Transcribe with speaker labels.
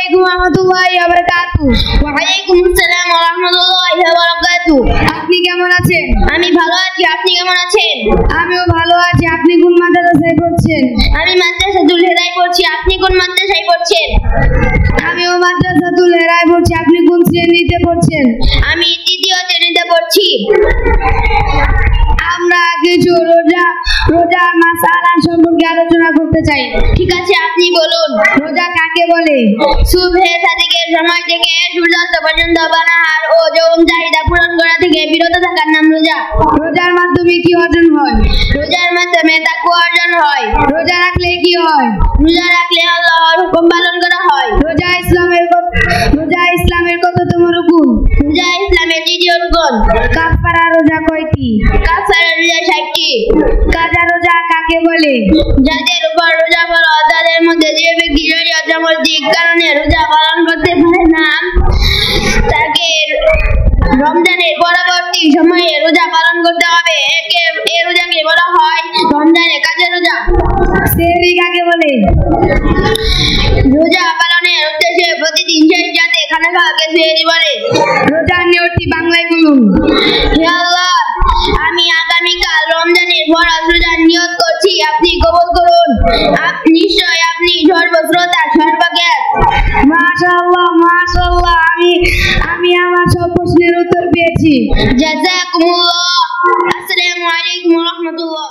Speaker 1: আলাইকুম ওয়া রাহমাতুল্লাহি ওয়া বারাকাতুহু।
Speaker 2: ওয়া আলাইকুম আসসালাম ওয়া রাহমাতুল্লাহি ওয়া বারাকাতুহু।
Speaker 1: আপনি কেমন আছেন?
Speaker 2: আমি ভালো আছি, আপনি কেমন আছেন?
Speaker 1: আমিও ভালো আছি। আপনি কোন মাদ্রাসায় পড়ছেন?
Speaker 2: আমি মাদ্রাসাতুল হেদায় পড়ছি, আপনি কোন মাদ্রাসায় পড়ছেন?
Speaker 1: আমিও মাদ্রাসাতুল হেদায় পড়ছি। আপনি কোন শ্রেণীতে পড়ছেন?
Speaker 2: আমি তৃতীয় শ্রেণীতে পড়ছি।
Speaker 1: আমরা কিছু রোজার মাসআলা সম্পর্কে আলোচনা করতে চাই।
Speaker 2: ঠিক আছে, আপনি বলুন।
Speaker 1: রোজা কাকে বলে?
Speaker 2: সুবহে সাদিকের সময় থেকে সূর্যাস্ত পর্যন্ত পানাহার ও যৌন চাহিদা পূরণ করা থেকে বিরত থাকার নাম রোজা।
Speaker 1: রোজার মাধ্যমে কি অর্জন হয়?
Speaker 2: রোজার মাধ্যমে তাকওয়া অর্জন হয়।
Speaker 1: রোজা রাখলে কি হয়?
Speaker 2: রোজা রাখলে আল্লাহর হুকুম পালন করা হয়।
Speaker 1: রোজা ইসলামের কততম রুকুন?
Speaker 2: রোজা ইসলামের দ্বিতীয় রুকন।
Speaker 1: কাফারা রোজা কয়টি?
Speaker 2: কাফারা রোজা 60টি।
Speaker 1: কাজা রোজা কাকে বলে?
Speaker 2: যাদের উপর রোজা ফরজ তাদের মধ্যে যে ব্যক্তি শরীয়ত সামাজিক কারণে রোজা পালন করতে পারে না তাকে রমজানের পরবর্তী সময়ে রোজা পালন করতে হবে। এই রোজাকে বলা হয় রমজানের কাজা রোজা।
Speaker 1: সেহরি কাকে বলে?
Speaker 2: রোজা পালনের উদ্দেশ্যে প্রতিদিন শেষ রাতে খানা খাওয়াকে সেহরি বলে।
Speaker 1: রোজার নিয়তটি বাংলায় বলুন।
Speaker 2: হে আল্লাহ, আমি আগামীকাল রমজানের ফরজ রোজার নিয়ত করছি, আপনি কবুল করুন। নিশ্চয় আপনি সর্বশ্রোতা সর্বজ্ঞাত।
Speaker 1: মাশাআল্লাহ, আমি আমার সব প্রশ্নের উত্তর পেয়েছি।
Speaker 2: জাযাকুমুল্লাহ। আসসালামু আলাইকুম ওয়া রাহমাতুল্লাহ।